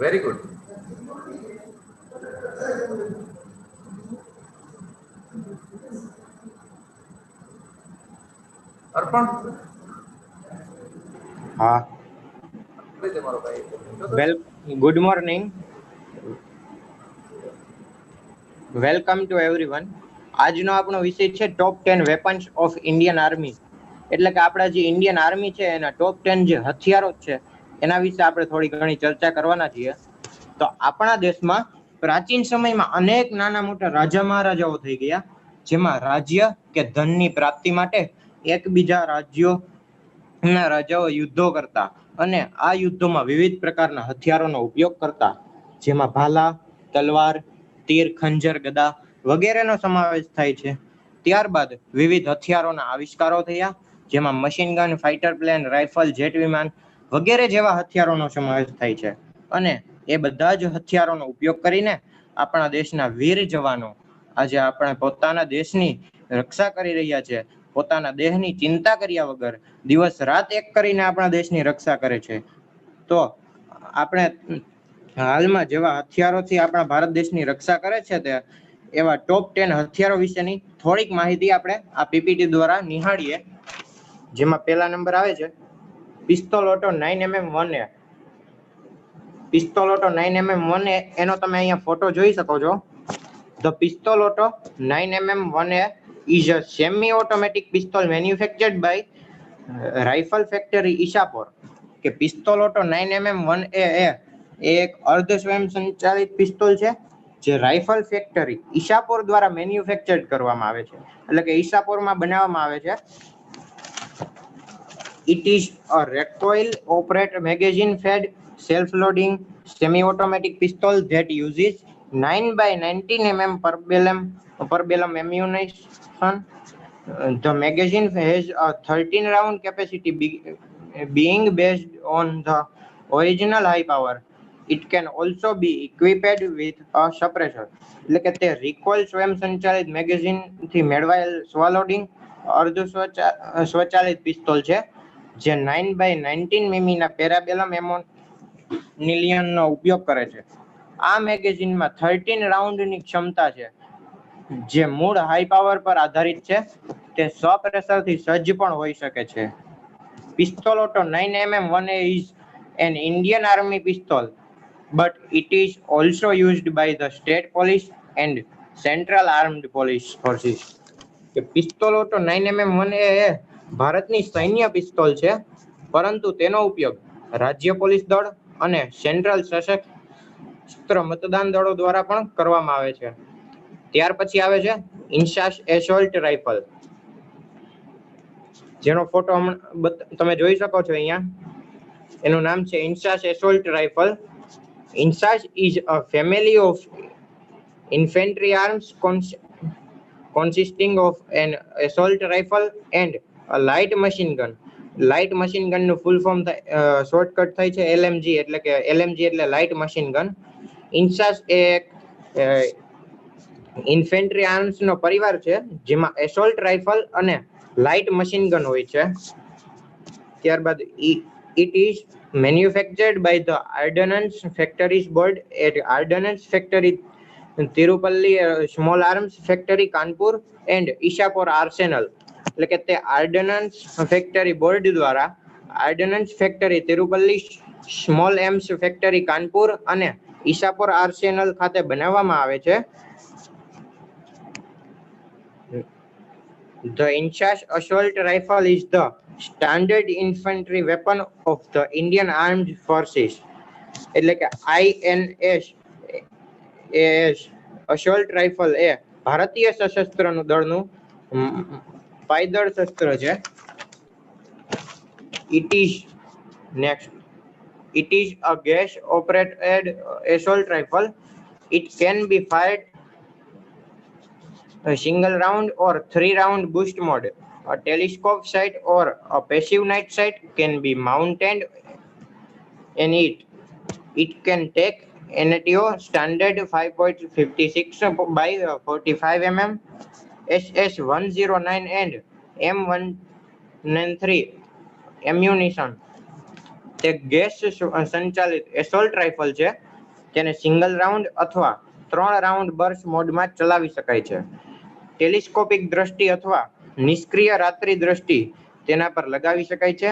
Very good. અર્પણ હા કઈ તમારો ભાઈ well good morning welcome to everyone. આજનો આપણો વિષય છે top 10 weapons of Indian army. એટલે કે આપણા જે ઇન્ડિયન આર્મી છે એના ટોપ 10 જે હથિયારો છે એના વિશે આપણે થોડી ઘણી ચર્ચા કરવાના છીએ. તો આપણા દેશમાં પ્રાચીન સમયમાં અનેક નાના મોટા રાજા મહારાજાઓ થઈ ગયા, જેમાં રાજ્ય કે ધનની પ્રાપ્તિ માટે એકબીજા રાજ્યો ના રાજાઓ યુદ્ધો કરતા અને આ યુદ્ધોમાં વિવિધ પ્રકારના હથિયારોનો ઉપયોગ કરતા, જેમાં ભાલા, તલવાર, તીર, ખંજર, ગદા વગેરેનો સમાવેશ થાય છે. ત્યારબાદ વિવિધ હથિયારોના આવિષ્કારો થયા, જેમાં machine gun, fighter plane, rifle, jet વિમાન વગેરે જેવા હથિયારોનો સમાવેશ થાય છે. અને એ બધા જ હથિયારોનો ઉપયોગ કરીને આપણા દેશના વીર જવાનો આજે આપણે પોતાના દેશની રક્ષા કરી રહ્યા છે. પોતાના દેહની ચિંતા કર્યા વગર દિવસ રાત એક કરીને આપણા દેશની રક્ષા કરે છે. તો આપણે હાલમાં જેવા હથિયારોથી આપણા ભારત દેશની રક્ષા કરે છે તે એવા ટોપ 10 હથિયારો વિશેની થોડીક માહિતી આપણે આ પીપીટી દ્વારા નિહાળીએ. જેમાં પહેલા નંબર આવે છે pistol auto 9mm1A. Pistol auto 9mm1A એનો તમે અહીંયા ફોટો જોઈ શકો છો. The pistol auto 9mm1A is a semi-automatic pistol manufactured by Rifle Factory Ishapur. કે પિસ્તોલ ઓટો 9mm1A એ એક અર્ધ સ્વયં સંચાલિત પિસ્તોલ છે જે રાઇફલ ફેક્ટરી ઈશાપોર દ્વારા મેન્યુફેક્ચર્ડ કરવામાં આવે છે, એટલે કે ઈશાપોરમાં બનાવવામાં આવે છે. It is a recoil operated magazine fed self-loading semi-automatic pistol that uses 9x19mm perbellum ammunition. The magazine has a 13 round capacity being based on the original high power. It can also be equipped with a suppressor. એટલે કે તે રિકોઇલ સ્વયં સંચાલિત magazine થી મેળવાયેલ સ્વલોડિંગ અર્ધ સ્વચાલિત pistol છે જે 9x19mm ના પેરાબેલમ એમોનિલિયનનો ઉપયોગ કરે છે. આ મેગેઝિનમાં 13 રાઉન્ડની ક્ષમતા છે જે મૂળ હાઈ પાવર પર આધારિત છે. તે સપ્રેશરથી સજ્જ પણ હોઈ શકે છે. Pistol auto 9mm1A is an Indian Army pistol, but it is also used by the state police and central armed police forces. કે પિસ્તોલ ઓટો 9mm1A એ ભારતની સૈન્ય પિસ્તોલ છે, પરંતુ તેનો ઉપયોગ રાજ્ય પોલીસ દળ અને સેન્ટ્રલ સશસ્ત્ર મતદાન દળો દ્વારા પણ કરવામાં આવે છે. ત્યાર પછી આવે છે ઇન્સાસ એસોલ્ટ રાઇફલ, જેનો ફોટો તમે જોઈ શકો છો અહીંયા. એનું નામ છે INSAS assault rifle. INSAS is a family of infantry arms consisting of an assault rifle and a light machine gun. Light machine gun નું ફૂલ ફોર્મ શોર્ટકટ થાય છે LMG, એટલે કે LMG એટલે લાઇટ મશીન ગન. ઇન્સાસ એ infantry arms નો પરિવાર છે જેમાં assault rifle અને લાઇટ મશીન ગન હોય છે. ત્યારબાદ it is manufactured by the Ordnance Factories Board at Ordnance Factory Tirupalli, Small Arms Factory Kanpur and Ishapur Arsenal. એટલે કે તે ઓર્ડિનન્સ ફેક્ટરી બોર્ડ દ્વારા ordnance factory Tirupalli, small arms factory Kanpur અને Ishapore arsenal ખાતે બનાવવામાં આવે છે. The Inchas assault rifle is the standard infantry weapon of the Indian Armed Forces. એટલે કે INS assault rifle એ ભારતીય સશસ્ત્ર દળનું પાયદળ શસ્ત્ર છે. It is next. It is a gas operated assault rifle. It can be fired a single round or 3 round boost mode. A telescope sight or a passive night sight can be mounted in it. It can take NATO standard 5.56 by 45 mm, SS109 and M193 ammunition. તે gas સંચાલિત assault rifle છે તેને single round અથવા 3 round burst મોડમાં ચલાવી શકાય છે. Telescopic દ્રષ્ટિ અથવા નિષ્ક્રિય રાત્રિ દ્રષ્ટિ તેના પર લગાવી શકાય છે.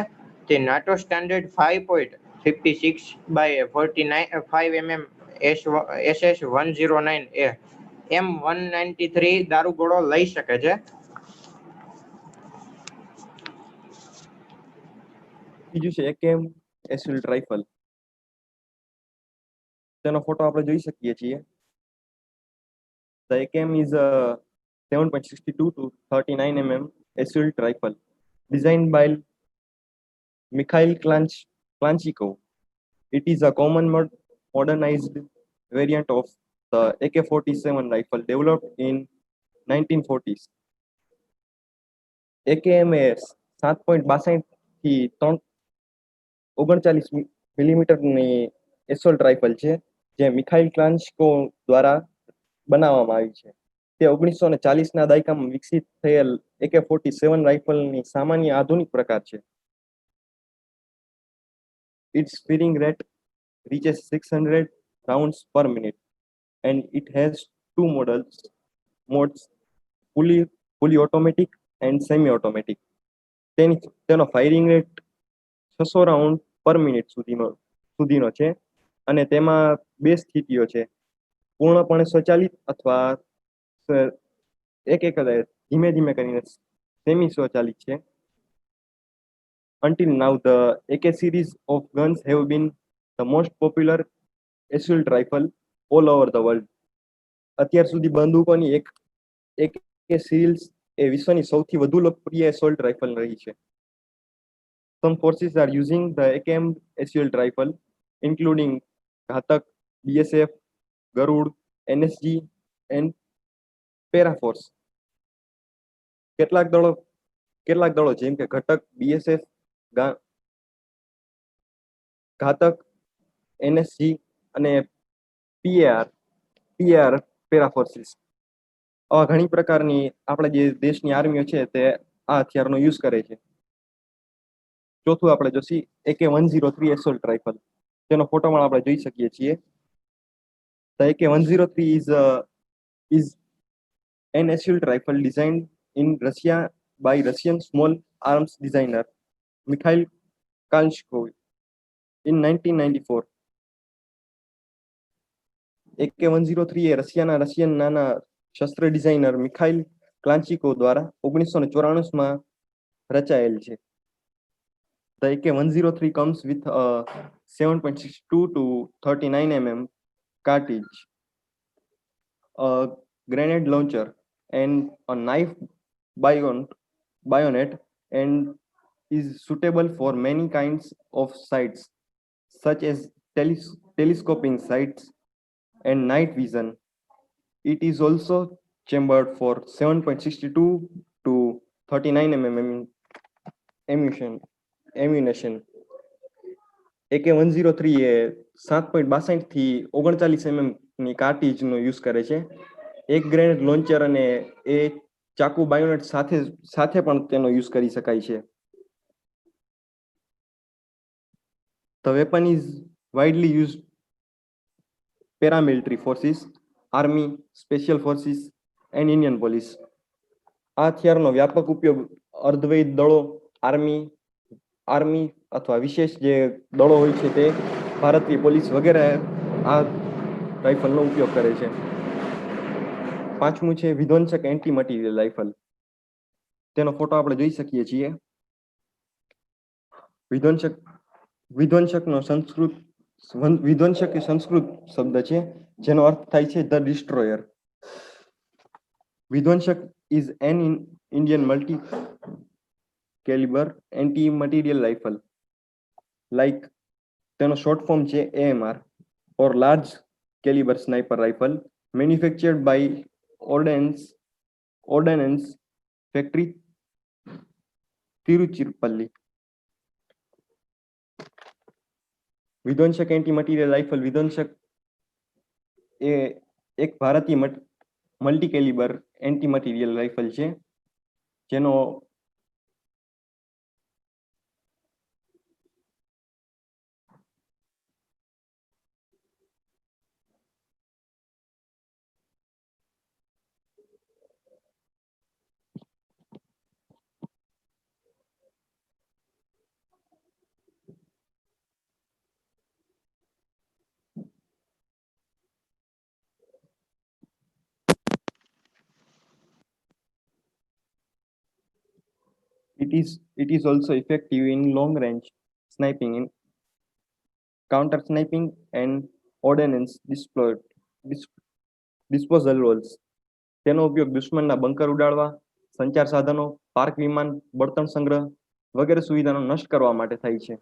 તે નાટો સ્ટાન્ડર્ડ 5.56/49 SS-109 એ M193 દારૂગોળો લઈ શકે છે. બીજું છે AKM એસોલ્ટ રાઇફલ. તેનો ફોટો આપણે જોઈ શકીએ છીએ. The AKM is a 7.62 to 39 mm assault rifle designed by Mikhail Klanchikov. It is a common modernized variant of the AK-47 rifle developed in 1940s. AKM એ 7.62 થી 39 મિલીમીટરની એસોલ્ટ રાઇફલ છે જે મિખાઇલ ક્લાન્ચકો દ્વારા બનાવવામાં આવી છે. તે 1940ના દાયકામાં વિકસિત થયેલ AK-47 રાઇફલની સામાન્ય આધુનિક પ્રકાર છે. Its firing rate reaches 600 rounds per minute and it has two modes, fully automatic and semi-automatic. તેનો ફાયરિંગ રેટ 600 રાઉન્ડ પર મિનિટ સુધીનો છે અને તેમાં બે સ્થિતિઓ છે, પૂર્ણપણે સ્વચાલિત અથવા એક ધીમે ધીમે કરીને સેમી સ્વચાલિત છે. Until now, the AK series of guns have been the most popular assault rifle all over the world. અત્યાર સુધી બંદૂકોની AK series એ વિશ્વની સૌથી વધુ લોકપ્રિય assault rifle રહી છે. Some forces are using the AKM assault rifle, including Ghatak, BSF, Garud, NSG, and Paraforce. કેટલાક દળો જેમ કે ઘટક, BSF, ઘાતક, NSG અને PAR પેરાફોર્સિસ આવા ઘણી પ્રકારની આપણા જે દેશની આર્મીઓ છે તે આ હથિયારનો યુઝ કરે છે. ચોથું આપણે જોશી AK-103 એસોલ્ટ રાઇફલ. તેનો ફોટોમાં આપણે જોઈ શકીએ છીએ. The AK-103 is an assault rifle designed in Russia by Russian small arms designer Mikhail Kalashnikov in 1994. AK-103 A Russian નાના શસ્ત્ર ડિઝાઇનર મિખાઇલ ક્લાન્ચિકો દ્વારા 1994માં રચાયેલ છે. The AK-103 comes with a 7.62 to 39 mm cartridge, a grenade launcher, and a knife bayonet, and is suitable for many kinds of sights, such as telescoping sights and night vision. It is also chambered for 7.62 to 39 mm ammunition. AK-103 એ 7.62 થી 39 mm ની કાર્ટ્રિજનો use કરે છે. એક grenade launcher અને એ ચાકુ બાયોનેટ સાથે પણ તેનો use કરી શકાય છે. The weapon is widely used paramilitary forces, army, special forces and Indian police. આ હથિયારનો વ્યાપક ઉપયોગ અર્ધવૈધ દળો, આર્મી અથવા વિશેષ જે દળો હોય છે તે ભારતીય પોલીસ વગેરે આ રાઇફલનો ઉપયોગ કરે છે. પાંચમું છે વિધ્વંસક એન્ટી મટીરિયલ રાઇફલ. તેનો ફોટો આપણે જોઈ શકીએ છીએ. વિધ્વંસક એ સંસ્કૃત શબ્દ છે જેનો અર્થ થાય છે the destroyer. Vidhwansak is an Indian multi-caliber anti-material rifle. Like તેનો શોર્ટ ફોર્મ છે AMR or large caliber sniper rifle, manufactured by Ordnance Factory, Tiruchirappalli. Vidhwansak anti material rifle Vidhwansak એ એક ભારતીય multi calibre anti material rifle છે જેનો It is also effective in long range sniping, in counter sniping and ordnance disposal roles. તેનો ઉપયોગ દુશ્મનના bunker ઉડાડવા, સંચાર સાધનો, પાર્ક વિમાન, બળતણ સંગ્રહ વગેરે સુવિધાનો નષ્ટ કરવા માટે થાય છે.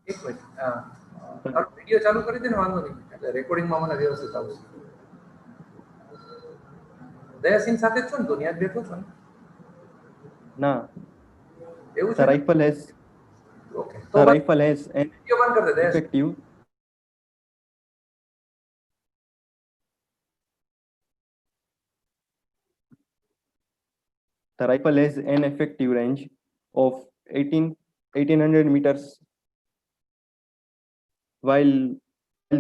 એક મિનિટ વિડીયો ચાલુ કરી દે ને, વાંધો નહીં, એટલે રેકોર્ડિંગમાં મને વ્યવસ્થિત આવશે. દયાસિંહ સાથે જ છો ને, તો ત્યાં જ બેઠો છો ને? ના, એવું the છે? rifle has ઓકે, the તો rifle has an વિડીયો બંધ કરી દે દયાસિંહ. effective The rifle has an effective range of 1800 meters, while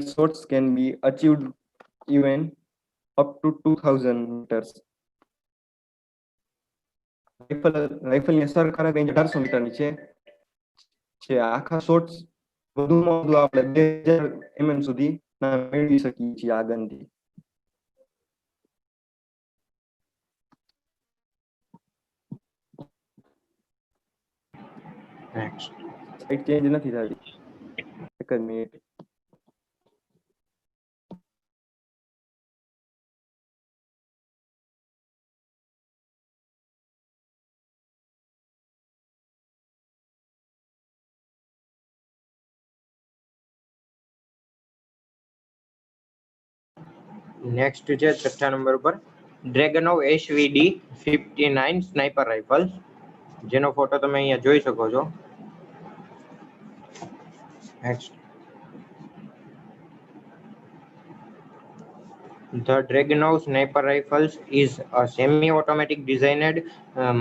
shots can be achieved even up to 2000 meters. રાઇફલની અસરકારક રેન્જ 1800 મીટરની છે. આખા શોટ્સ વધુમાં વધુ આપણે 2000 mm સુધી મેળવી શકીએ છીએ આ ગનથી. Next. સાઈડ ચેન્જ નથી થતી. એક જ મિનિટ. નેક્સ્ટ છે છઠ્ઠા નંબર પર ડ્રેગનોવ HVD 59 સ્નાઇપર રાઇફલ, જેનો ફોટો તમે અહીંયા જોઈ શકો છો. Next. The Dragunov sniper rifles is a semi-automatic designed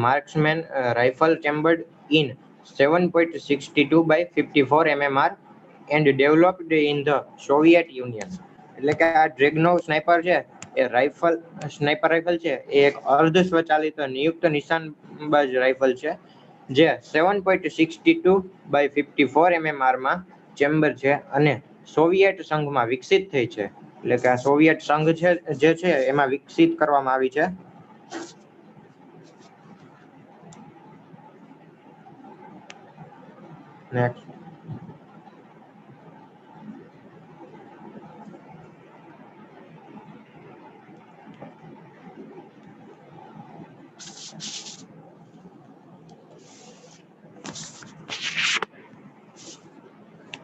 marksman rifle chambered in 7.62 by 54 mmR and developed in the Soviet Union. એટલે કે આ ડ્રેગનોવ સ્નાઇપર છે એ સ્નાઇપર રાઇફલ છે એ એક અર્ધ સ્વચાલિત નિયુક્ત નિશાનબાજ રાઇફલ છે જે 7.62 by 54 mmR માં ચેમ્બર છે અને સોવિયેટ સંઘમાં વિકસિત થઈ છે. એટલે કે આ સોવિયેટ સંઘ છે જે છે એમાં વિકસિત કરવામાં આવી છે. નેક્સ્ટ.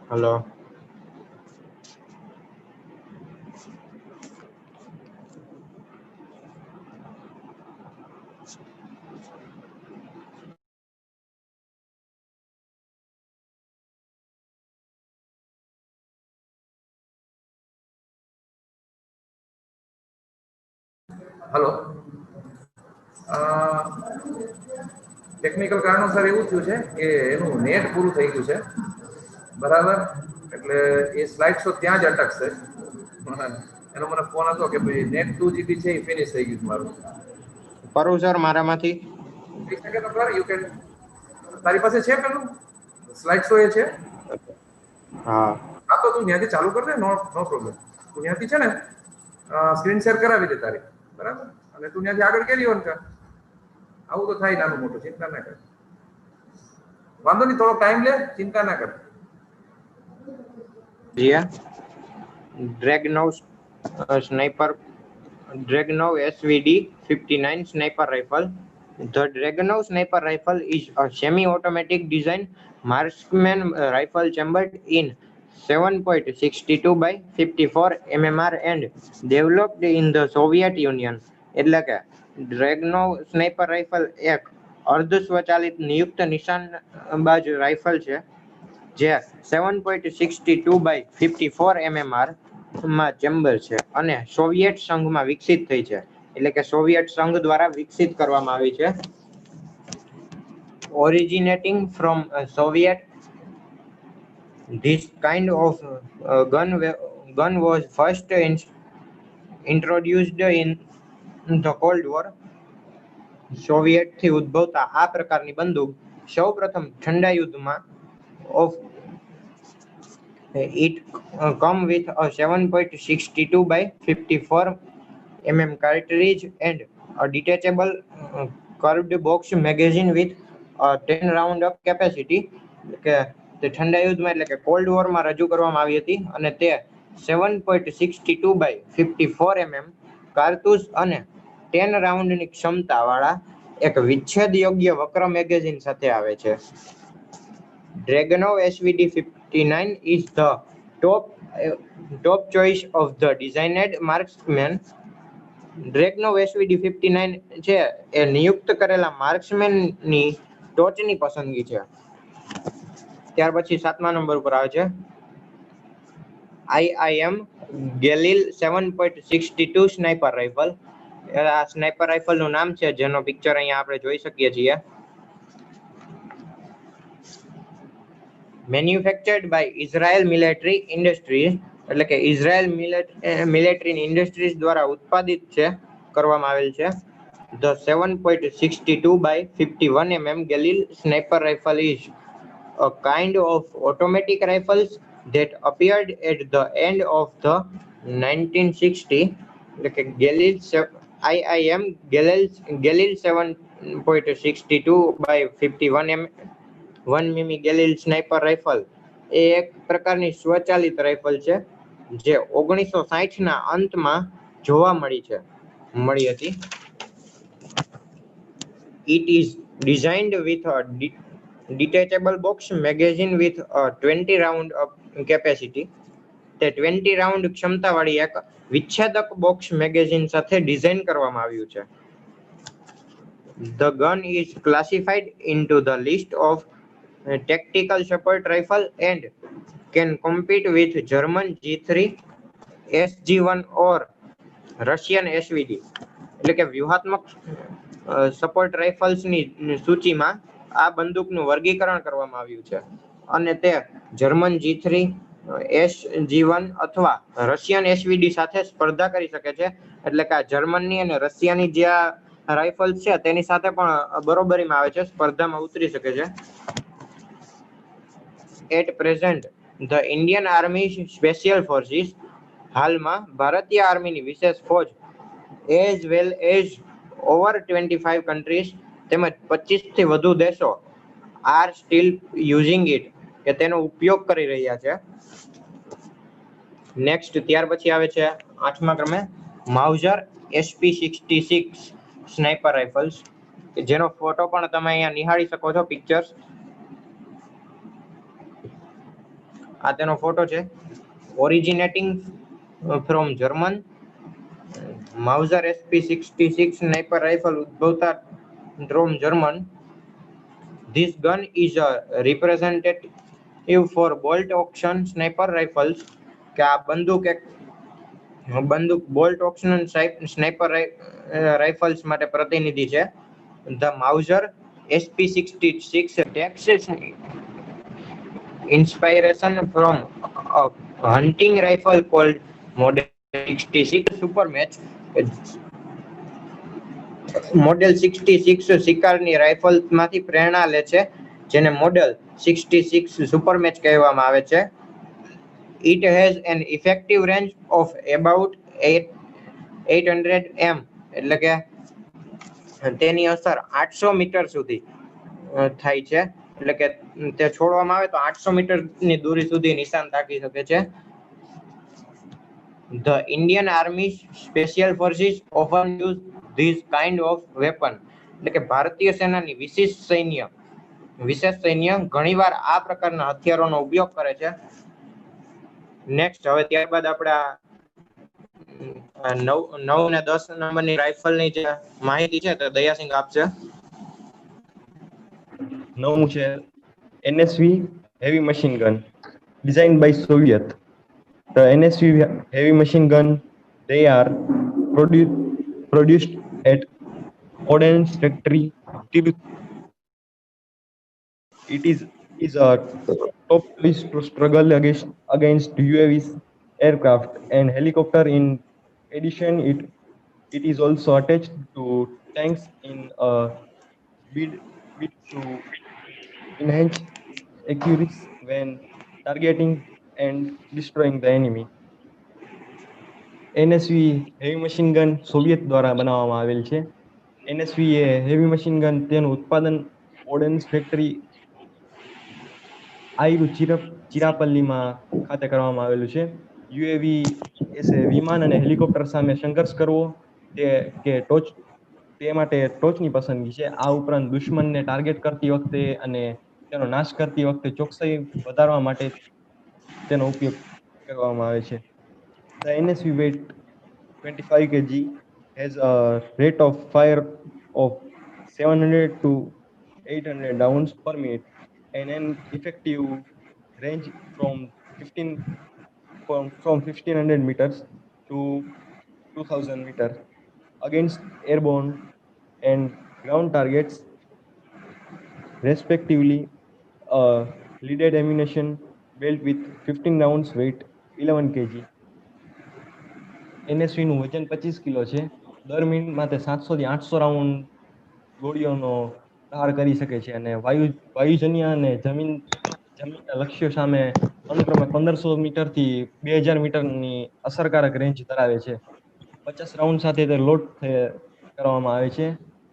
હલો. હલો, ટેકનિકલ કારણોસર એવું થયું છે કે એનું નેટ પૂરું થઈ ગયું છે, બરાબર? એટલે એ સ્લાઇડ શો ત્યાં જ અટકશે. એનો મને ફોન હતો કે ભાઈ નેટ 2 GB છે એ ફિનિશ થઈ ગયું મારું. કરું સર મારામાંથી. થઈ શકે તો કર, યુ કેન. તારી પાસે છે પેલું સ્લાઇડ શો એ છે? હા. હા, તો તું ત્યાંથી ચાલુ કર દે, નો પ્રોબ્લેમ. તું ત્યાંથી છે ને સ્ક્રીન શેર કરાવી દે તારી, બરાબર? અને તું ત્યાંથી આગળ કેરી ઓન કર. આવું તો થાય નાનું મોટું, ચિંતા ના કર. વાંધો નહીં, થોડો ટાઈમ લે, ચિંતા ના કર. Dragunov SVD 59 sniper rifle. The Dragunov sniper rifle is a semi-automatic design marksman rifle chambered in 7.62 by 54 mmR and developed in the Soviet Union. એટલે કે ડ્રેગનોવ સ્નાઇપર રાઇફલ એક અર્ધ સ્વચાલિત નિયુક્ત નિશાનબાજ રાઇફલ છે જે 7.62 by 54 mmR માં ચેમ્બર છે અને સોવિયેટ સંઘમાં વિકસિત થઈ છે. એટલે કે સોવિયેટ સંઘ દ્વારા વિકસિત કરવામાં આવી છે. Originating from Soviet, this kind of gun was first introduced in the Cold War. Soviet થી ઉદ્ભવતા આ પ્રકારની બંદૂક સૌપ્રથમ ઠંડા યુદ્ધમાં of it come with a 7.62 by 54 mm cartridge and a detachable curved box magazine with 10 round up capacity, કે તે ઠંડા યુદ્ધમાં એટલે કે કોલ્ડ વોરમાં રજૂ કરવામાં આવી હતી અને તે 7.62 બાય 54 કારતૂસ અને 10 રાઉન્ડની ક્ષમતાવાળા એક વિચ્છેદ યોગ્ય વક્ર મેગેઝિન સાથે આવે છે. Dragunov SVD-59 is the top choice of the designed marksman. Dragunov SVD-59 છે એ નિયુક્ત કરેલા માર્ક્સમેનની ટોચની પસંદગી છે. ત્યાર પછી 7મા નંબર પર આવે છે IIM Galil 7.62 સ્નાઇપર રાઇફલ. આ સ્નાઇપર રાઇફલનું નામ છે, જેનો પિક્ચર અહીંયા આપણે જોઈ શકીએ છીએ. Manufactured by Israel military industries, એટલે કે ઇઝરાયલ મિલિટરી ઇન્ડસ્ટ્રીઝ દ્વારા ઉત્પાદિત કરવામાં આવેલ છે. The 7.62 by 51 Galil sniper rifle is a kind of automatic rifles that appeared at the end of the 1960. એટલે કે IIM Galil 7.62 by 51 1 મીમી ગેલિલ સ્નાઇપર રાઇફલ એ એક પ્રકારની સ્વચાલિત રાઇફલ છે જે 1960 ના અંતમાં જોવા મળી હતી. It is designed with a detachable box magazine with a 20 round capacity. તે 20 રાઉન્ડ ક્ષમતાવાળી એક વિચ્છેદક બોક્સ મેગેઝિન સાથે ડિઝાઇન કરવામાં આવ્યું છે. The gun is classified into the list of tactical support rifle and can compete with German G3, SG1 or Russian SVD. એટલે કે વ્યૂહાત્મક support રાઇફલ્સની સૂચિમાં આ બંદૂકનું વર્ગીકરણ કરવામાં આવ્યું છે અને તે જર્મન G3, SG1 અથવા રશિયન SVD સાથે સ્પર્ધા કરી શકે છે. એટલે કે આ જર્મનની અને રશિયાની જે આ રાઇફલ્સ છે તેની સાથે પણ બરોબરીમાં આવે છે, સ્પર્ધામાં ઉતરી શકે છે. At present, the Indian Army Special Forces, હાલમાં ભારતીય આર્મીની વિશેષ ફોજ, as well as over 25 countries, તેમજ 25 થી વધુ દેશો are still using it, કે તેનો ઉપયોગ કરી રહ્યા છે. નેક્સ્ટ ત્યાર પછી આવે છે 8મા ક્રમે માઉઝર SP-66 સ્નાઇપર રાઇફલ્સ, જેનો ફોટો પણ તમે અહીંયા નિહાળી શકો છો, પિક્ચર્સ. આ તેનો ફોટો છે. Originating from German, Mauser SP-66 sniper rifle ઉદ્ભવતા from German. This gun is a representative for bolt action sniper rifles, કે આ બંદૂક બોલ્ટ ઓક્શન સ્નાઇપર રાઇફલ્સ માટે પ્રતિનિધિ છે. The Mauser SP-66 takes inspiration from a hunting rifle called Model 66 Supermatch. Model 66 શિકારની રાઇફલમાંથી પ્રેરણા લે છે, જેને મોડેલ 66 સુપરમેચ કહેવામાં આવે છે. It has an effective range of about 800 m, એટલે કે તેની અસર 800 મીટર સુધી થાય છે. એટલે કે તે છોડવામાં આવે તો 800 મીટરની દૂરી સુધી નિશાન તાકી શકે છે. The Indian Army Special Forces often use this kind of weapon, એટલે કે ભારતીય સેનાની વિશેષ સૈન્ય ઘણીવાર આ પ્રકારના હથિયારોનો ઉપયોગ કરે છે. નેક્સ્ટ હવે ત્યારબાદ આપણે 9 અને 10 નંબરની રાઇફલની જે માહિતી છે તે દયાસિંહ આપશે. નવમું છે NSV heavy machine gun designed by Soviet. The NSV heavy machine gun, they are produced at Odense factory. It is a top choice to struggle against UAVs, aircraft and helicopter. In addition, it is also attached to tanks in a bid to enhance accuracy when targeting and destroying the enemy. NSV heavy machine gun Soviet દ્વારા બનાવવામાં આવેલ છે. NSV એ heavy machine gun તેનું ઉત્પાદન ઓર્ડન્સ factory આયરુ ચિરાપલ્લીમાં ખાતે કરવામાં આવેલું છે. યુએવી વિમાન અને હેલિકોપ્ટર સામે સંઘર્ષ કરવો તે માટે ટોચની પસંદગી છે. આ ઉપરાંત દુશ્મનને ટાર્ગેટ કરતી વખતે અને તેનો નાશ કરતી વખતે ચોકસાઈ વધારવા માટે તેનો ઉપયોગ કરવામાં આવે છે. The NSV weight 25 kg has a rate of fire of 700 to 800 rounds per minute and an effective range from 1500 meters to 2000 meters against airborne and ground targets respectively. A leaded ammunition belt with 15 rounds weight 11 kg. NSV નું વજન 25 kilo છે. દર મિનિટમાં તે 700 થી 800 round ગોળીઓનો પ્રહાર કરી શકે છે અને વાયુજન્ય અને જમીનના લક્ષ્યો સામે અનુક્રમે 1500 મીટર થી 2000 મીટરની અસરકારક રેન્જ ધરાવે છે. 50 રાઉન્ડ સાથે તે લોડ કરવામાં આવે છે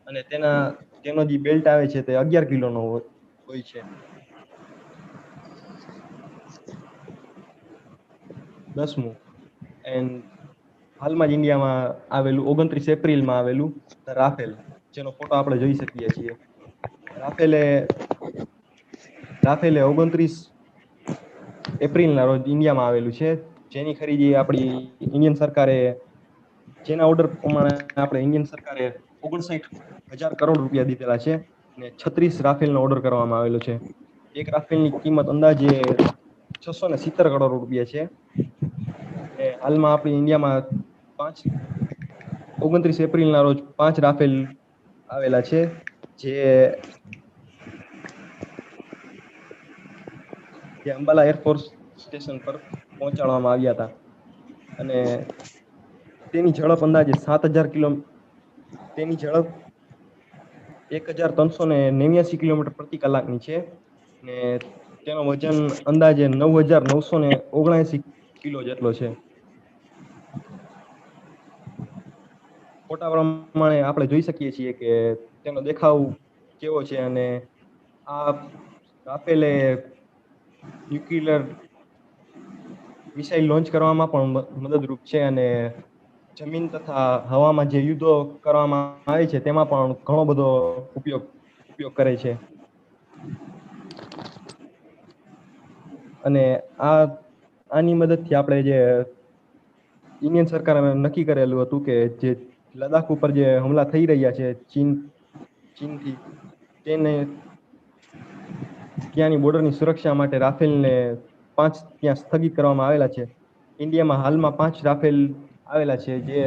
અને તેનો જે બેલ્ટ આવે છે તે 11 કિલોનો હોય છે. 10મું એન્ડ હાલમાં જ ઇન્ડિયામાં આવેલું 29 એપ્રિલમાં આવેલું રાફેલ, જેનો ફોટો આપણે જોઈ શકીએ છીએ. રાફેલે 29 એપ્રિલના રોજ ઇન્ડિયામાં આવેલું છે, જેની ખરીદી આપણી ઇન્ડિયન સરકારે જેના ઓર્ડર પ્રમાણે આપણે ઇન્ડિયન સરકારે 59,000 કરોડ રૂપિયા દીધેલા છે અને 36 રાફેલનો ઓર્ડર કરવામાં આવેલો છે. એક રાફેલની કિંમત અંદાજે 670 કરોડ રૂપિયા છે. અને હાલમાં આપણી ઇન્ડિયામાં 29 એપ્રિલના રોજ 5 રાફેલ આવેલા છે, જે અંબાલા એરફોર્સ સ્ટેશન પર પહોંચાડવામાં આવ્યા હતા અને તેની ઝડપ અંદાજે 1389 કિલોમીટર પ્રતિ કલાકની છે અને તેનો વજન અંદાજે 9979 કિલો જેટલો છે. ફોટા પ્રમાણે આપણે જોઈ શકીએ છીએ કે તેનો દેખાવ કેવો છે અને આ રાફેલે ન્યુક્લિયર મિસાઇલ લોન્ચ કરવામાં પણ મદદરૂપ છે અને જમીન તથા હવામાં જે યુદ્ધો કરવામાં આવે છે તેમાં પણ ઘણો બધો ઉપયોગ કરે છે. અને આની મદદથી આપણે જે ઇન્ડિયન સરકારે નક્કી કરેલું હતું કે જે લદ્દાખ ઉપર જે હુમલા થઈ રહ્યા છે ચીનથી, તેને ત્યાંની બોર્ડરની સુરક્ષા માટે રાફેલને 5 ત્યાં સ્થગિત કરવામાં આવેલા છે. ઇન્ડિયામાં હાલમાં 5 રાફેલ આવેલા છે, જે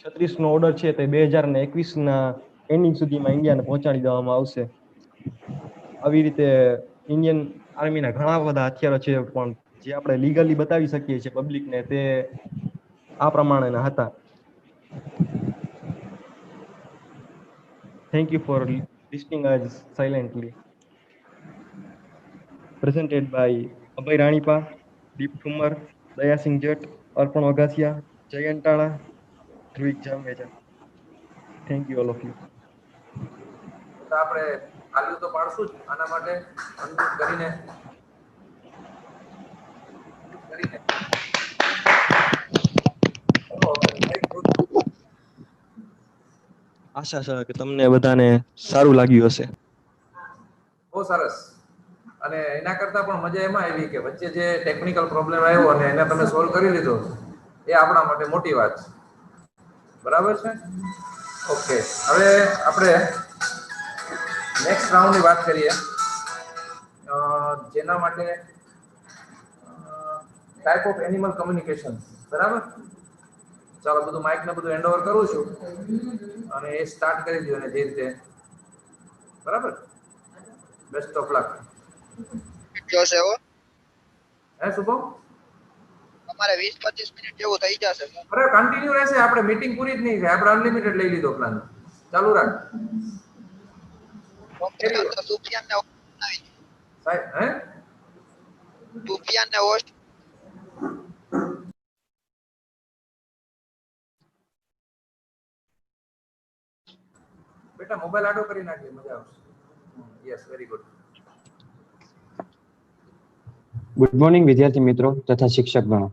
36નો ઓર્ડર છે તે 2021ના એન્ડિંગ સુધીમાં ઇન્ડિયાને પહોંચાડી દેવામાં આવશે. આવી રીતે ઇન્ડિયન આર્મીના ઘણા બધા હથિયારો છે, પણ જે આપણે લીગલી બતાવી શકીએ છીએ પબ્લિકને, તે આ પ્રમાણેના હતા. Thank you for listening us silently. Presented by Abhay Ranipa, Deep Tumar, Dayasingh Jatt, Arpan Wagasia, Jayant Tala, Dhruik Jameja. Thank you all of you. તો આપણે તાલીઓ તો પાડશું જ આના માટે અનમ્યુટ કરીને આશા છે કે તમને બધાને સારું લાગ્યું હશે. બહુ સરસ. અને એના કરતા પણ મજા એમાં આવી કે વચ્ચે જે ટેકનિકલ પ્રોબ્લેમ આવ્યો અને એને તમે સોલ્વ કરી લીધો, એ આપણા માટે મોટી વાત છે. બરાબર છે? ઓકે, હવે આપણે નેક્સ્ટ રાઉન્ડની વાત કરીએ, જેના માટે ટાઈપ ઓફ એનિમલ કમ્યુનિકેશન. બરાબર? ચાલો, બધું માઇક ને બધું હેન્ડ ઓવર કરું છું અને એ સ્ટાર્ટ કરી દો અને જે રીતે. બરાબર? Best of luck. જો છે હો, હે શુભમ? તમારે 20-25 મિનિટ જેવું થઈ જશે. અરે કન્ટિન્યુ રહેશે, આપણે મીટિંગ પૂરી જ નહીં થાય. આપણે અનલિમિટેડ લઈ લીધો પ્લાન. ચાલુ રાખ. તો સુફિયાનને બનાવી દો. સાહેબ, હે? સુફિયાનને હોસ્ટ બેટા મોબાઈલ આડો કરી નાખીએ, મજા આવશે. Yes, very good. Good morning વિદ્યાર્થી મિત્રો તથા શિક્ષકગણો.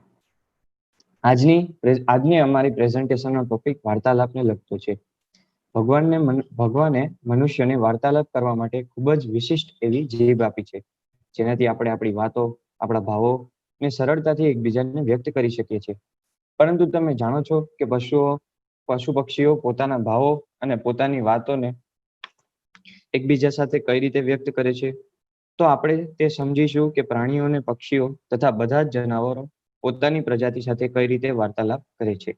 આજની અમારી પ્રેઝન્ટેશનનો ટોપિક વાર્તાલાપને લગતો છે. ભગવાને મનુષ્યને વાર્તાલાપ કરવા માટે ખૂબ જ વિશિષ્ટ એવી જીભ આપી છે, જેનાથી આપણે આપણી વાતો, આપણા ભાવો ને સરળતાથી એકબીજાને વ્યક્ત કરી શકીએ છીએ. પરંતુ તમે જાણો છો કે પશુ પક્ષીઓ પોતાના ભાવો અને પોતાની વાતોને એકબીજા સાથે કઈ રીતે વ્યક્ત કરે છે? તો આપણે તે સમજીશું કે પ્રાણીઓ અને પક્ષીઓ તથા બધા જ જનાવરો પોતાની પ્રજાતિ સાથે કઈ રીતે વાર્તાલાપ કરે છે.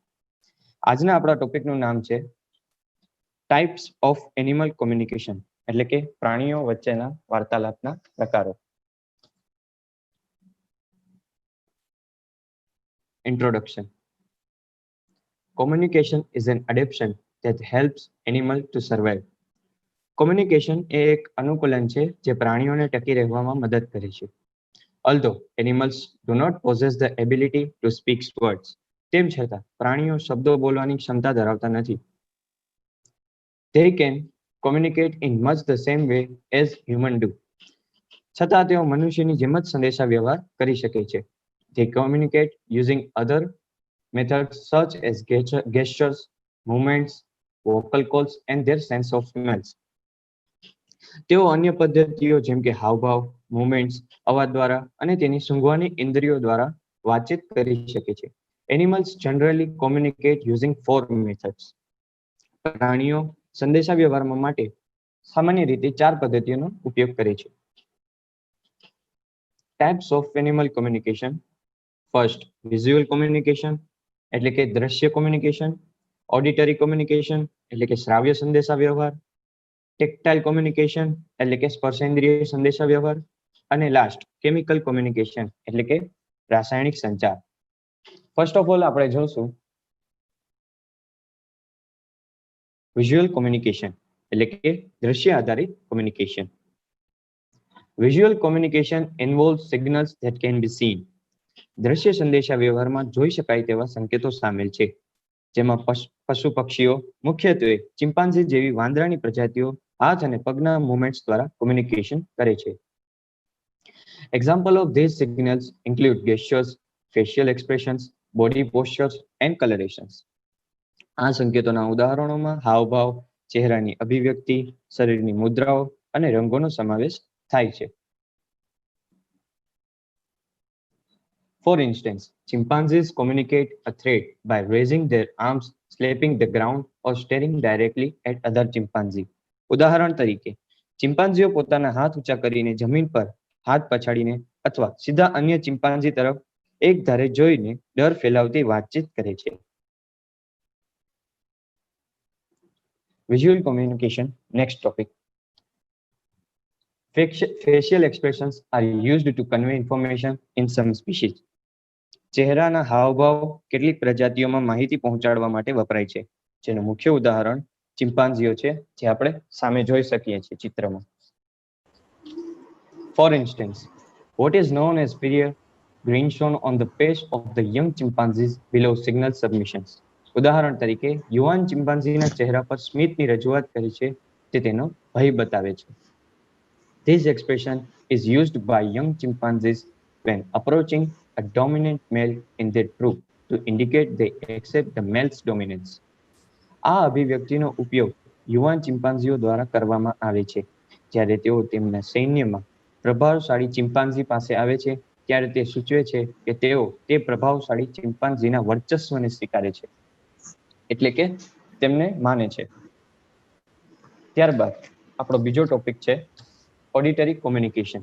આજના આપણા ટોપિકનું નામ છે ટાઈપ્સ ઓફ એનિમલ કોમ્યુનિકેશન, એટલે કે પ્રાણીઓ વચ્ચેના વાર્તાલાપના પ્રકારો. Introduction. Communication is an adaptation that helps animal to survive. Communication એ એક અનુકૂલન છે જે પ્રાણીઓને ટકી રહેવામાં મદદ કરે છે. Although animals do not possess the ability to speak words, તેમ છતાં પ્રાણીઓ શબ્દો બોલવાની ક્ષમતા ધરાવતા નથી. They can communicate in much the same way as human do. છતાં તેઓ મનુષ્યની જેમ જ સંદેશા વ્યવહાર કરી શકે છે. They communicate using other methods such as gestures, movements, vocal calls and their sense of smells. તેઓ અન્ય પદ્ધતિઓ જેમ કે હાવભાવ, મુવમેન્ટ્સ, અવાજ દ્વારા અને તેની સૂંઘવાની ઇન્દ્રિયો દ્વારા વાતચીત કરી શકે છે. Animals generally communicate using 4 methods. પ્રાણીઓ સંદેશા વ્યવહારમાં માટે સામાન્ય રીતે 4 પદ્ધતિઓનો ઉપયોગ કરે છે. Types of animal communication. First, visual communication એટલે કે દ્રશ્ય કોમ્યુનિકેશન. ઓડિટરી કોમ્યુનિકેશન એટલે કે શ્રાવ્ય સંદેશા વ્યવહાર. ટેક્ટાઇલ કોમ્યુનિકેશન એટલે કે સ્પર્શેન્દ્રિય સંદેશા વ્યવહાર. અને લાસ્ટ, કેમિકલ કોમ્યુનિકેશન એટલે કે રાસાયણિક સંચાર. ફર્સ્ટ ઓફ ઓલ આપણે જોશું વિઝ્યુઅલ કોમ્યુનિકેશન એટલે કે દ્રશ્ય આધારિત communication. Visual communication ઇન્વોલ્વ્સ signals that can be scene. દ્રશ્ય સંદેશા વ્યવહારમાં જોઈ શકાય તેવા સંકેતો સામેલ છે, જેમાં પશુ પક્ષીઓ, મુખ્યત્વે ચિમ્પાન્ઝી જેવી વાંદરાની પ્રજાતિઓ હાથ અને પગના મૂવમેન્ટ્સ દ્વારા કોમ્યુનિકેશન કરે છે. Example of these signals include gestures, facial expressions, body postures and colorations. આ સંકેતોના ઉદાહરણોમાં હાવભાવ, ચહેરાની અભિવ્યક્તિ, શરીરની મુદ્રાઓ અને રંગોનો સમાવેશ થાય છે. For instance, chimpanzees communicate a threat by raising their arms, slapping the ground or staring directly at other chimpanzee. ઉદાહરણ તરીકે, ચિમ્પાન્ઝીઓ પોતાના હાથ ઊંચા કરીને જમીન પર હાથ પછાડીને અથવા સીધા અન્ય ચિમ્પાન્ઝી તરફ એક ધારે જોઈને ડર ફેલાવતી વાતચીત કરે છે. Visual communication, next topic. Facial expressions are used to convey information in some species. ચહેરાના હાવભાવ કેટલીક પ્રજાતિઓમાં માહિતી પહોંચાડવા માટે વપરાય છે, જેનું મુખ્ય ઉદાહરણ ચિમ્પાન્ઝીઓ છે, જે આપણે સામે જોઈ શકીએ છીએ ચિત્રમાં. For instance, what is known as period green shown on the face of the young chimpanzees below signal submissions. ઉદાહરણ તરીકે, યુવાન ચિમ્પાન્ઝીના ચહેરા પર સ્મિતની રજૂઆત કરી છે, તે તેનો ભય બતાવે છે. This expression is used by young chimpanzees when approaching a dominant male in their troop to indicate they accept the male's dominance. આ અભિવ્યક્તિનો ઉપયોગ યુવાન ચિમ્પાન્ઝીઓ દ્વારા કરવામાં આવે છે, જ્યારે તેઓ તેમના સૈન્યમાં પ્રભાવશાળી ચિમ્પાન્ઝી પાસે આવે છે, ત્યારે તે સૂચવે છે કે તેઓ તે પ્રભાવશાળી ચિમ્પાન્ઝીના વર્ચસ્વને સ્વીકારે છે, એટલે કે તેમને માને છે. ત્યારબાદ આપણો બીજો ટોપિક છે ઓડિટરી કોમ્યુનિકેશન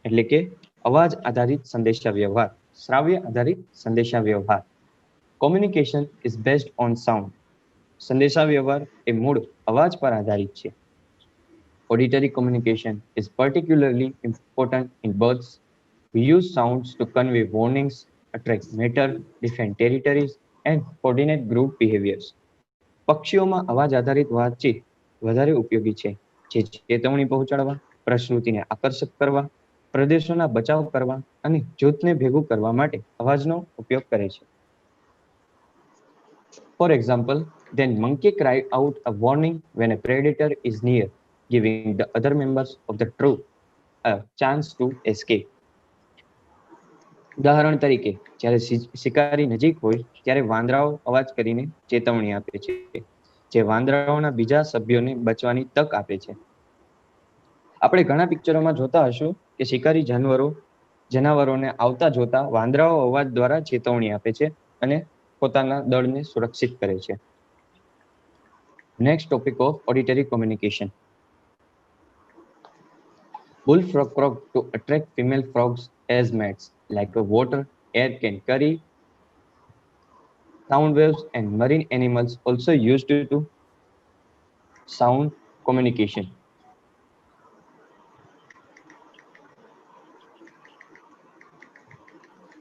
એટલે કે અવાજ આધારિત સંદેશા વ્યવહાર, શ્રાવ્ય આધારિત સંદેશા વ્યવહાર. Communication is based on sound. સંદેશા વ્યવહાર એ મૂળ અવાજ પર આધારિત છે. Auditory communication is particularly important in birds who use sounds to convey warnings, attract matter, defend territories and coordinate group behaviors. પક્ષીઓમાં અવાજ આધારિત વાતચીત વધારે ઉપયોગી છે, જે ચેતવણી પહોંચાડવા, પ્રસૃતિને આકર્ષક કરવા, પ્રદેશોના બચાવ કરવા અને જૂથને ભેગું કરવા માટે અવાજનો ઉપયોગ કરે છે. For example, then monkey cry out a warning when a predator is near giving the other members of the troop a chance to escape. ઉદાહરણ તરીકે જ્યારે શિકારી નજીક હોય ત્યારે વાંદરાઓ અવાજ કરીને ચેતવણી આપે છે, જે વાંદરાઓના બીજા સભ્યોને બચવાની તક આપે છે. આપણે ઘણા પિક્ચરોમાં જોતા હશું કે શિકારી જનાવરોને આવતા જોતા વાંદરાઓ અવાજ દ્વારા ચેતવણી આપે છે અને પોતાના દળને સુરક્ષિત કરે છે. Next topic of auditory communication. Bullfrog croak to attract female frogs as mates, like a water, air can carry. Sound waves and marine animals also used to sound communication.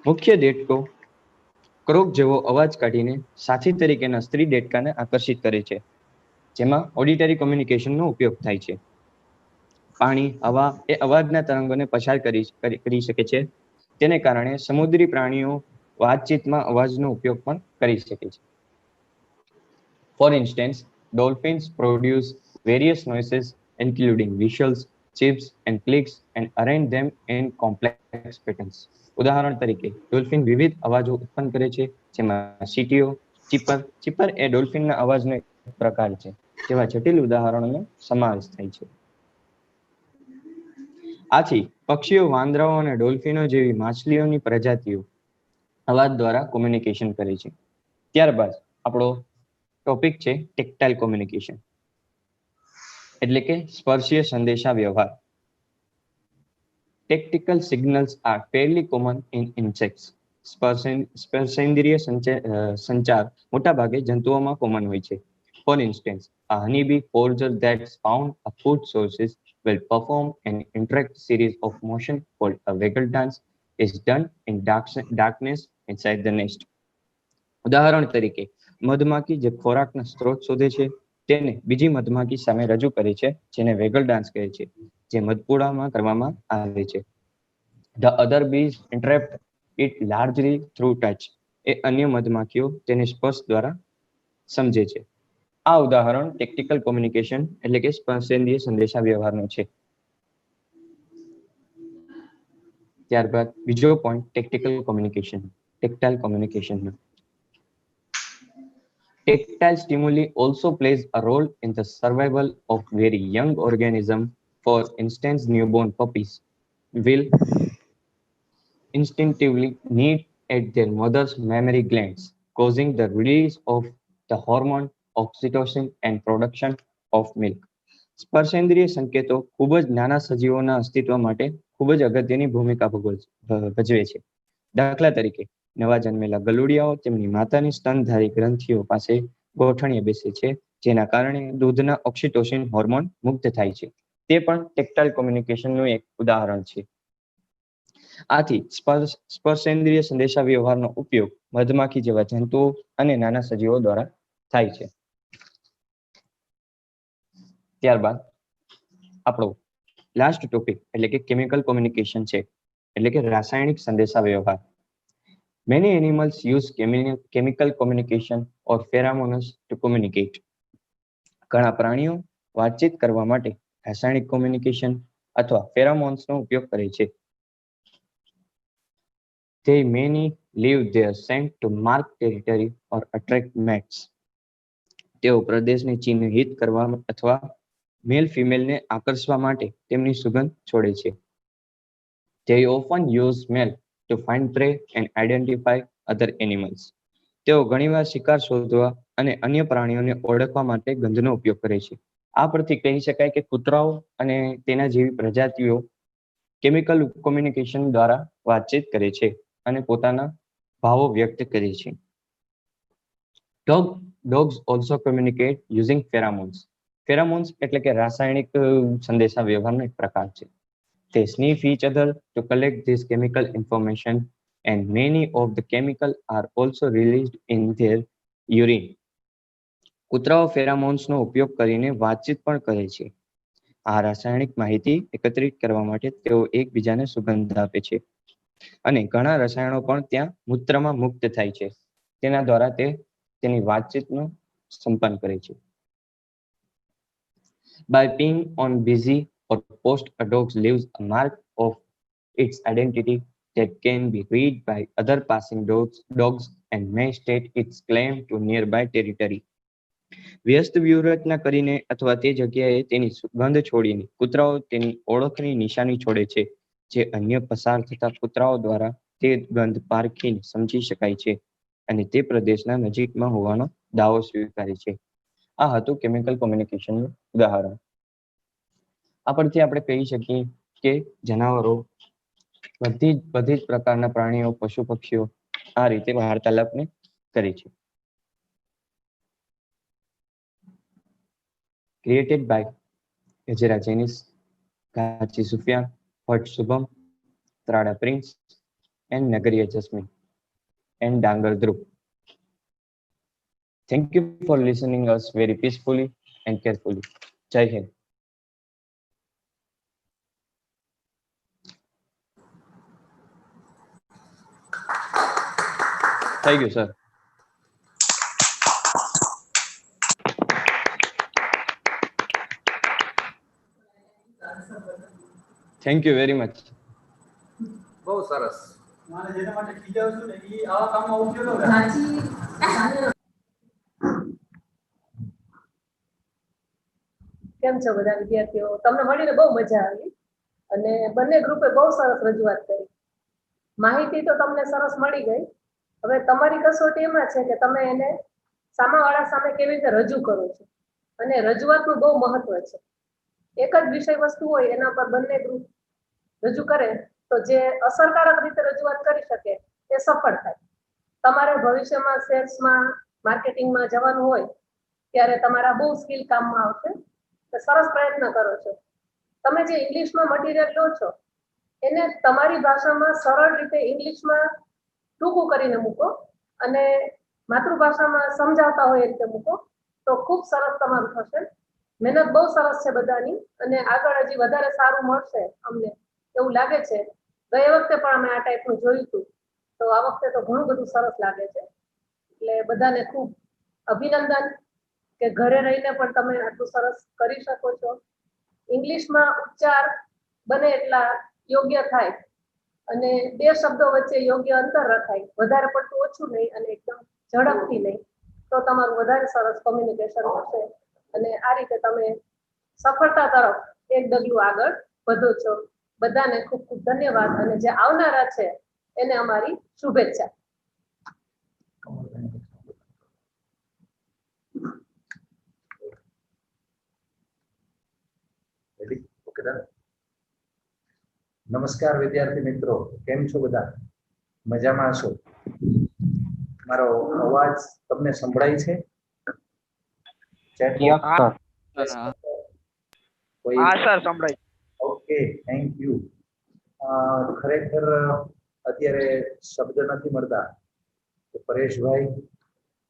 મુખ્ય દેડકો ક્રોક જેવો અવાજ કાઢીને સાથી તરીકેના સ્ત્રી દેડકાને આકર્ષિત કરે છે, જેમાં ઓડિટરી કોમ્યુનિકેશનનો ઉપયોગ થાય છે. પાણી, હવા એ અવાજના તરંગોને પસાર કરી શકે છે. તેને કારણે સમુદ્રી પ્રાણીઓ વાતચીતમાં અવાજનો ઉપયોગ પણ કરી શકે છે. For instance, dolphins produce various noises including whistles, chips and clicks and arrange them in complex patterns. ઉદાહરણ તરીકે ડોલ્ફિન વિવિધ અવાજો ઉત્પન્ન કરે છે, જેમાં સીટીઓ, ચીપર એ ડોલ્ફિનના અવાજનો એક પ્રકાર છે, જેવા જટિલ ઉદાહરણોનો સમાવેશ થાય છે. આથી પક્ષીઓ, વાંદરાઓ અને ડોલ્ફિનો જેવી માછલીઓની પ્રજાતિઓ અવાજ દ્વારા કોમ્યુનિકેશન કરે છે. ત્યારબાદ આપણો ટોપિક છે ટેક્ટાઇલ કોમ્યુનિકેશન, એટલે કે સ્પર્શીય સંદેશા વ્યવહાર. Tactile signals are fairly common in insects. સ્પર્શેન્દ્રિય સંચાર મોટાભાગે જંતુઓમાં કોમન હોય છે. For instance, a honeybee forger that's found a food sources will perform an intricate series of motion called a waggle dance is done in darkness inside the nest. ઉદાહરણ તરીકે મધમાખી જે ખોરાકના સ્ત્રોત શોધે છે તેને બીજી મધમાખી સામે રજૂ કરે છે, જેને વેગલ ડાન્સ કહે છે, જે મધપુડામાં કરવામાં આવે છે. The other bees interrupt it largely through touch. એ અન્ય મધમાખીઓ તેને સ્પર્શ દ્વારા સમજે છે. આ ઉદાહરણ ટેક્ટિકલ કોમ્યુનિકેશન એટલે કે સ્પર્શેન્દ્રિય સંદેશા વ્યવહારનો છે. ત્યારબાદ બીજો પોઈન્ટ ટેક્ટિકલ કોમ્યુનિકેશન, ટેક્ટાઇલ કોમ્યુનિકેશનનો. Tactile stimuli also plays a role in the survival of very young organisms. For instance, newborn puppies will instinctively knead at their mother's mammary glands, causing the release of the hormone oxytocin and production of milk. સ્પર્શેન્દ્રિય સંકેતો ખૂબ જ નાના સજીવોના અસ્તિત્વ માટે ખૂબ જ અગત્યની ભૂમિકા ભજવે છે. દાખલા તરીકે નવા જન્મેલા ગલુડિયાઓ તેમની માતાની સ્તનધારી ગ્રંથિઓ પાસે ગોઠણીએ બેસે છે, જેના કારણે દૂધના ઓક્સિટોસિન હોર્મોન મુક્ત થાય છે. તે પણ ટેક્ટાઇલ કોમ્યુનિકેશનનું એક ઉદાહરણ છે. આથી સ્પર્શેન્દ્રિય સંદેશા વ્યવહારનો ઉપયોગ મધમાખી જેવા જંતુઓ અને નાના સજીવો દ્વારા થાય છે. ત્યારબાદ આપણો લાસ્ટ ટોપિક એટલે કે કેમિકલ કોમ્યુનિકેશન છે, એટલે કે રાસાયણિક સંદેશા વ્યવહાર. Many animals use chemical communication or pheromones to communicate. ઘણા પ્રાણીઓ વાતચીત કરવા માટે રાસાયણિક કોમ્યુનિકેશન અથવા ફેરોમોન્સનો ઉપયોગ કરે છે. They may leave their scent to mark territory or attract mates. તેઓ પ્રદેશને ચિહ્નિત કરવા અથવા મેલ ફિમેલને આકર્ષવા માટે તેમની સુગંધ છોડે છે. They often use smell to find prey and identify other animals. તેઓ ઘણીવાર શિકાર શોધવા અને અન્ય પ્રાણીઓને ઓળખવા માટે ગંધનો ઉપયોગ કરે છે. આ પરથી કહી શકાય કે કૂતરાઓ અને તેના જેવી પ્રજાતિઓ કેમિકલ કોમ્યુનિકેશન દ્વારા વાતચીત કરે છે અને પોતાના ભાવો વ્યક્ત કરે છે. Dogs also communicate using pheromones. Pheromones એટલે કે રાસાયણિક સંદેશા વ્યવહારનો એક પ્રકાર છે. They sniff each other to collect this chemical information and many of the chemicals are also released in their urine. કૂતરાઓ ફેરોમોન્સનો ઉપયોગ કરીને વાતચીત પણ કરે છે. આ રાસાયણિક માહિતી એકત્રિત કરવા માટે તેઓ એકબીજાને સુગંધ આપે છે અને ઘણા રસાયણો પણ ત્યાં મૂત્રમાં મુક્ત થાય છે. તેના દ્વારા તે તેની વાતચીતનું સંપન્ન કરે છે. By peeing on busy or post, a dog leaves a mark of its identity that can be read by other passing dogs and may state its claim to nearby territory. વ્યસ્ત વ્યૂહરચના કરીને અથવા તે જગ્યાએ તેની સુગંધ છોડીને કૂતરાઓ તેની ઓળખની નિશાની છોડે છે, જે અન્ય પસાર થતા કૂતરાઓ દ્વારા તે ગંધ પારખીને સમજી શકાય છે અને તે પ્રદેશના નજીકમાં હોવાનો દાવો સ્વીકારે છે. આ હતું કેમિકલ કોમ્યુનિકેશનનું ઉદાહરણ. આ પરથી આપણે કહી શકીએ કે જનાવરો બધી જ પ્રકારના પ્રાણીઓ, પશુ પક્ષીઓ આ રીતે વાર્તાલાપને કરે છે. Created by Gajera Janice, Kachi Sufyan, Hot Shubham, Trada Prince, and Nagariya Jasmine, and Dangar Dhruv. Thank you for listening us very peacefully and carefully. Jai Hind. Thank you, sir. Thank you very much. બહુ સરસ. કેમ છો બધા વિદ્યાર્થીઓ? તમને મળીને બહુ મજા આવી અને બંને ગ્રુપે બહુ સરસ રજૂઆત કરી. માહિતી તો તમને સરસ મળી ગઈ. હવે તમારી કસોટી એમાં છે કે તમે એને સામાવાળા સામે કેવી રીતે રજૂ કરો છો, અને રજૂઆતનું બહુ મહત્વ છે. એક જ વિષય વસ્તુ હોય એના પર બંને ગ્રુપ રજૂ કરે તો જે અસરકારક રીતે રજૂઆત કરી શકે એ સફળ થાય. તમારે ભવિષ્યમાં સેલ્સમાં, માર્કેટિંગમાં જવાનું હોય ત્યારે તમારા બહુ સ્કિલ કામમાં આવશે. સરસ પ્રયત્ન કરો છો. તમે જે ઇંગ્લિશમાં મટીરિયલ લો છો એને તમારી ભાષામાં સરળ રીતે ઇંગ્લિશમાં ટૂંકું કરીને મૂકો અને માતૃભાષામાં સમજાવતા હોય એ રીતે મૂકો તો ખૂબ સરસ તમારું થશે. મહેનત બહુ સરસ છે બધાની અને આગળ હજી વધારે સારું મળશે અમને એવું લાગે છે. ગઈ વખતે પણ અમે આ ટાઈપનું જોયું હતું, તો આ વખતે તો ઘણું બધું સરસ લાગે છે. એટલે બધાને ખૂબ અભિનંદન કે ઘરે રહીને પણ તમે આટલું સરસ કરી શકો છો. ઇંગ્લિશમાં ઉચ્ચાર બને એટલા યોગ્ય થાય અને બે શબ્દો વચ્ચે યોગ્ય અંતર રખાય, વધારે પડતું ઓછું નહીં અને એકદમ ઝડપથી નહીં, તો તમારું વધારે સરસ કોમ્યુનિકેશન હશે અને આ રીતે તમે સફળતા તરફ એક ડગલું આગળ વધો છો. બધાને ખૂબ ખૂબ ધન્યવાદ અને જે આવનારા છે એને અમારી શુભેચ્છા. ઓકે, નમસ્કાર વિદ્યાર્થી મિત્રો, કેમ છો બધા? મજામાં છો? મારો અવાજ તમને સંભળાય છે? Okay, thank you. ખરેખર અત્યારે શબ્દ નથી મળતા કે પરેશભાઈ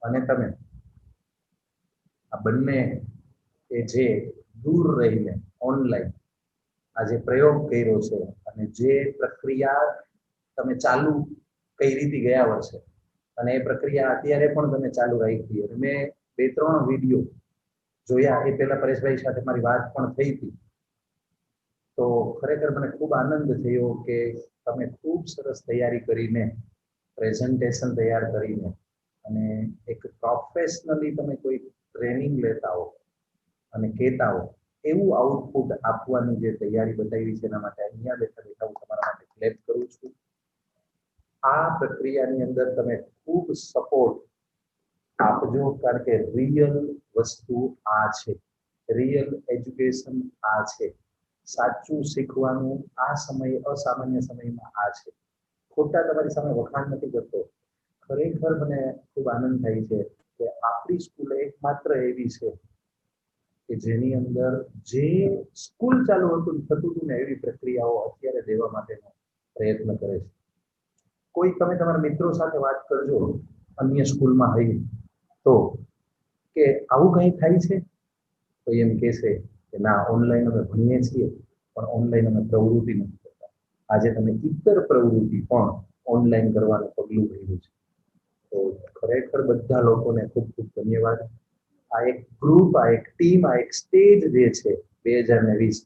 અને તમે આ બંને કે જે દૂર રહીને ઓનલાઈન આ જે પ્રયોગ કર્યો છે અને જે પ્રક્રિયા તમે ચાલુ કઈ રીતે ગયા વર્ષે અને એ પ્રક્રિયા અત્યારે પણ તમે ચાલુ રાખી. અને મેં 2-3 વિડીયો જોયા. એ પહેલા પરેશભાઈ સાથે મારી વાત પણ થઈ હતી, તો ખરેખર મને ખૂબ આનંદ થયો કે તમે ખૂબ સરસ તૈયારી કરીને, પ્રેઝન્ટેશન તૈયાર કરીને અને એક પ્રોફેશનલી તમે કોઈ ટ્રેનિંગ લેતા હો અને કહેતા હો એવું આઉટપુટ આપવાની જે તૈયારી બતાવી છે એના માટે અહીંયા બેઠા બેઠા હું તમારા માટે ક્લેપ કરું છું. આ પ્રક્રિયાની અંદર તમે ખૂબ સપોર્ટ આપજો, કારણ કે રિયલ વસ્તુ આ છે, રિયલ એજ્યુકેશન આ છે, સાચું શીખવાનું આ સમય, અસામાન્ય સમયમાં આ છે. ખોટા તમારી સામે વખાણ નથી કરતો. ખરેખર મને ખૂબ આનંદ થાય છે કે આપણી સ્કૂલ એકમાત્ર એવી છે કે જેની અંદર જે સ્કૂલ ચાલુ થતું હતું ને એવી પ્રક્રિયાઓ અત્યારે દેવા માટેનો પ્રયત્ન કરે છે. કોઈ તમે તમારા મિત્રો સાથે વાત કરજો અન્ય સ્કૂલમાં હોય તો કે આવું કંઈ થાય છે, તો એમ કહેશે કે ના, ઓનલાઈન અમે ભણીએ છીએ પણ ઓનલાઈન અમે પ્રવૃત્તિ નથી કરતા. આજે તમે ઇતર પ્રવૃત્તિ પણ ઓનલાઈન કરવાનું પગલું ભર્યું છે. તો ખરેખર બધા લોકોને ખૂબ ખૂબ ધન્યવાદ. આ એક ગ્રુપ, આ એક ટીમ, આ એક સ્ટેજ જે છે 2020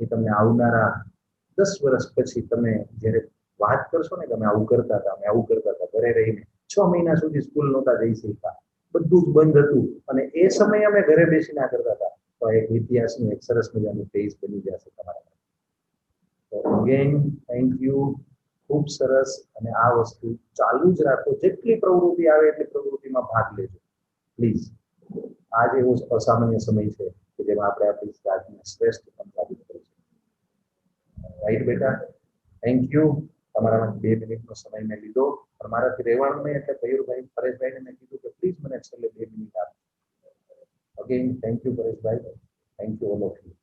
એ તમને આવનારા 10 વર્ષ પછી તમે જ્યારે વાત કરશો ને કે અમે આવું કરતા હતા, અમે આવું કરતા હતા, ઘરે રહીને 6 મહિના સુધી સ્કૂલ નહોતા જઈ શકતા, બધું જ બંધ હતું અને એ સમયે અમે ઘરે બેસીને આ કરતા હતા, તો એક ઇતિહાસનું એક સરસ મજાનું પેજ બની જશે તમારા માટે. તો અગેન થેન્ક યુ, ખૂબ સરસ. અને આ વસ્તુ ચાલુ જ રાખો, જેટલી પ્રવૃત્તિ આવે એટલી પ્રવૃત્તિમાં ભાગ લેજો પ્લીઝ. આજ એવો અસામાન્ય સમય છે કે જેમાં આપણે આપણી જાતને શ્રેષ્ઠ પણ સાબિત કરી શકીએ. રાઈટ બેટા, થેન્ક યુ. તમારામાંથી 2 મિનિટનો સમય મેં લીધો, પણ મારાથી રહેવાનું નહીં એટલે પરેશભાઈ પરેશભાઈને મેં કીધું કે પ્લીઝ મને છેલ્લે 2 મિનિટ આપો. Again thank you Pareshbhai, thank you all of you.